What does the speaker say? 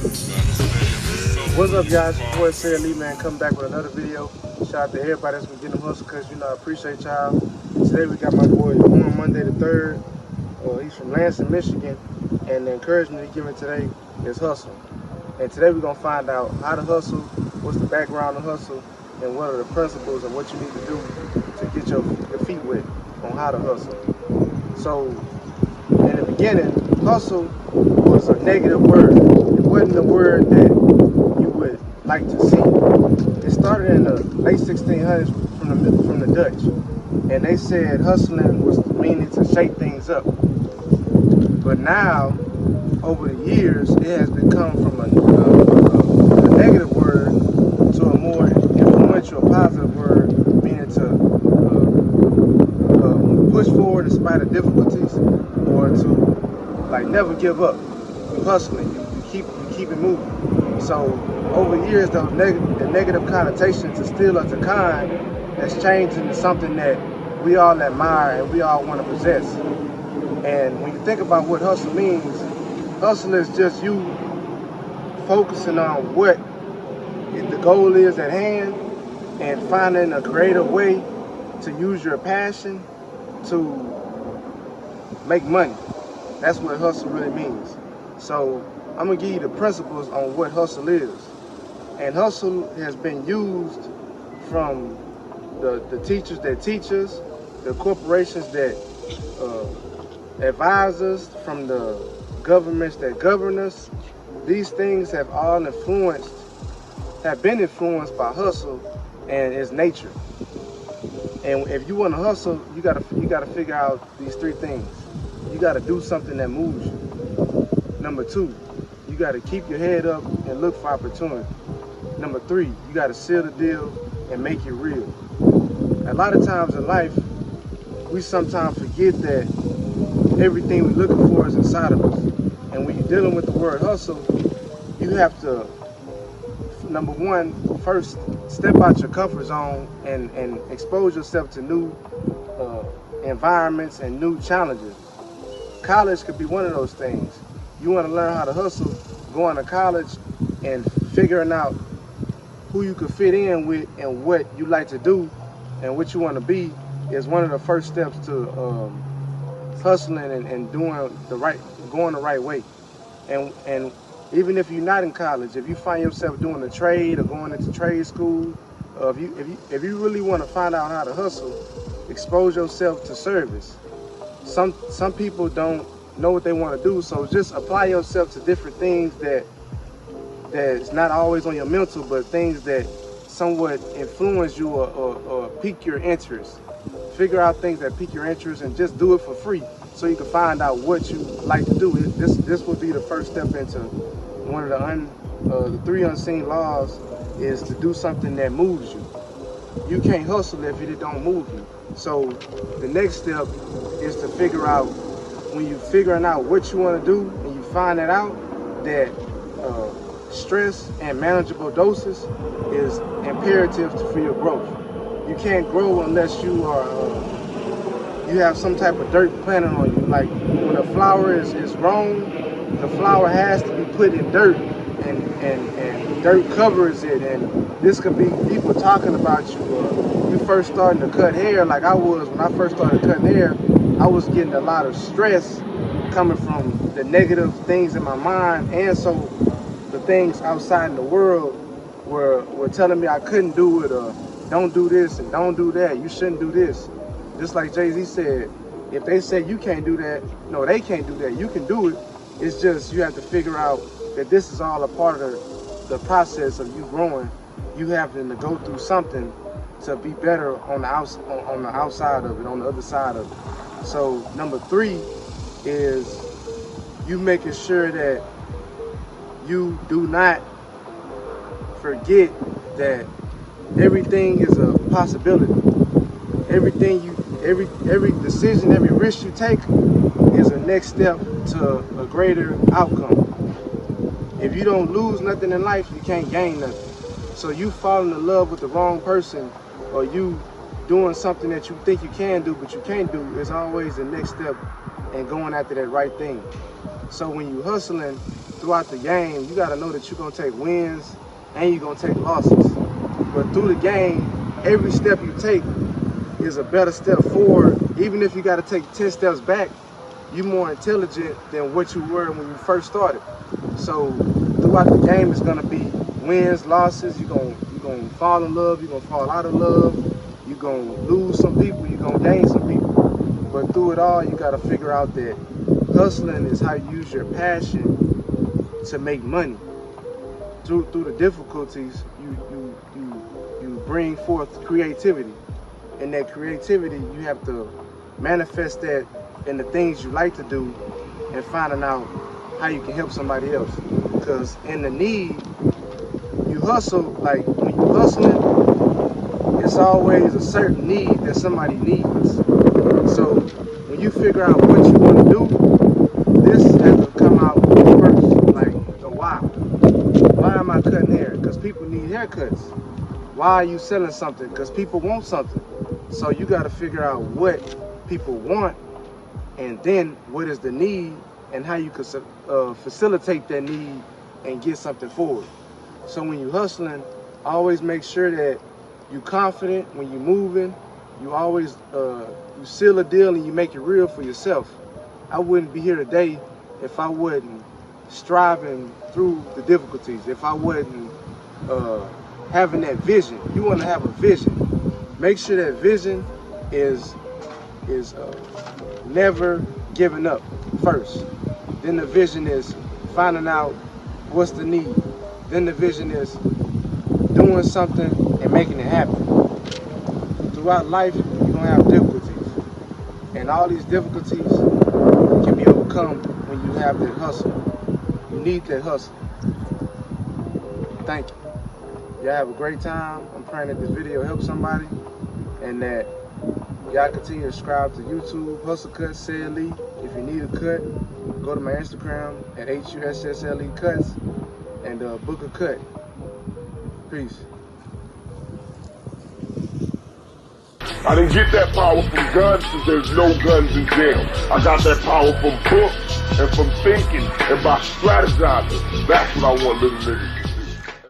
What's up, y'all? It's your boy CedLee, man, coming back with another video. Shout out to everybody that's been getting them HussleCuts. You know, I appreciate y'all. Today we got my boy Owen Monday III. He's from Lansing, Michigan, and the encouragement he giving today is hustle. And today we're gonna find out how to hustle, what's the background of hustle, and what are the principles and what you need to do to get your feet wet on how to hustle. So, in the beginning, hustle was a negative word. It wasn't a word that you would like to see. It started in the late 1600s from the Dutch, and they said hustling was meaning to shake things up. But now, over the years, it has become from a negative word to a more influential, positive word, meaning to push forward in spite of difficulties, or to like never give up. You hustling, you keep it moving. So over the years, the negative connotations is still of the kind that's changed into something that we all admire and we all want to possess. And when you think about what hustle means, hustle is just you focusing on what the goal is at hand and finding a creative way to use your passion to make money. That's what hustle really means. So I'm gonna give you the principles on what hustle is. And hustle has been used from the teachers that teach us, the corporations that advise us, from the governments that govern us. These things have all been influenced by hustle and its nature. And if you want to hustle, you gotta figure out these three things. You gotta do something that moves you. Number two, you gotta keep your head up and look for opportunity. Number three, you gotta seal the deal and make it real. A lot of times in life, we sometimes forget that everything we're looking for is inside of us. And when you're dealing with the word hustle, you have to, number one, first step out your comfort zone and expose yourself to new environments and new challenges. College could be one of those things. You want to learn how to hustle, going to college and figuring out who you could fit in with and what you like to do and what you want to be is one of the first steps to hustling and going the right way. And even if you're not in college, if you find yourself doing a trade or going into trade school, if you really want to find out how to hustle, expose yourself to service. Some people don't know what they want to do, so just apply yourself to different things that's not always on your mental, but things that somewhat influence you or pique your interest. Figure out things that pique your interest and just do it for free so you can find out what you like to do. This would be the first step into one of the three unseen laws, is to do something that moves you. You can't hustle if it don't move you. So the next step is to figure out, when you're figuring out what you want to do and you find that out, that stress and manageable doses is imperative for your growth. You can't grow unless you have some type of dirt planted on you. Like when a flower is grown, the flower has to be put in dirt, and dirt covers it. And this could be people talking about you. You first starting to cut hair, like I was when I first started cutting hair. I was getting a lot of stress coming from the negative things in my mind, and so the things outside in the world were telling me I couldn't do it, or don't do this and don't do that. You shouldn't do this. Just like Jay-Z said, if they say you can't do that, no, they can't do that. You can do it. It's just you have to figure out that this is all a part of the process of you growing. You have to go through something to be better on the outside of it, on the other side of it. So number three is you making sure that you do not forget that everything is a possibility. Every decision, every risk you take is a next step to a greater outcome. If you don't lose nothing in life, you can't gain nothing. So you falling in love with the wrong person, or you doing something that you think you can do but you can't do, is always the next step in going after that right thing. So when you hustling throughout the game, you gotta know that you're gonna take wins and you're gonna take losses. But through the game, every step you take is a better step forward. Even if you gotta take 10 steps back, you're more intelligent than what you were when you first started. So throughout the game, it's gonna be wins, losses. You're gonna fall in love, you're gonna fall out of love, you're gonna lose some people, you're gonna gain some people. But through it all, you gotta figure out that hustling is how you use your passion to make money. Through the difficulties, you bring forth creativity. And that creativity, you have to manifest that in the things you like to do and finding out how you can help somebody else. Because in the need, you hustle, like when you hustling, it's always a certain need that somebody needs. So when you figure out what you want to do, this has to come out first, like the why. Why am I cutting hair? Because people need haircuts. Why are you selling something? Because people want something. So you got to figure out what people want, and then what is the need, and how you can facilitate that need and get something forward. So when you're hustling, always make sure that you're confident when you're moving. You always you seal a deal and you make it real for yourself. I wouldn't be here today if I wasn't striving through the difficulties, if I wasn't having that vision. You want to have a vision. Make sure that vision is never giving up first. Then the vision is finding out what's the need. Then the vision is doing something and making it happen. Throughout life, you're going to have difficulties. And all these difficulties can be overcome when you have that hustle. You need that hustle. Thank you. Y'all have a great time. I'm praying that this video helps somebody, and that y'all continue to subscribe to YouTube, HussleCuts, CedLee. If you need a cut, go to my Instagram at HussleCuts and book a cut. Peace. I didn't get that power from guns because there's no guns in jail. I got that power from books and from thinking and by strategizing. That's what I want little niggas.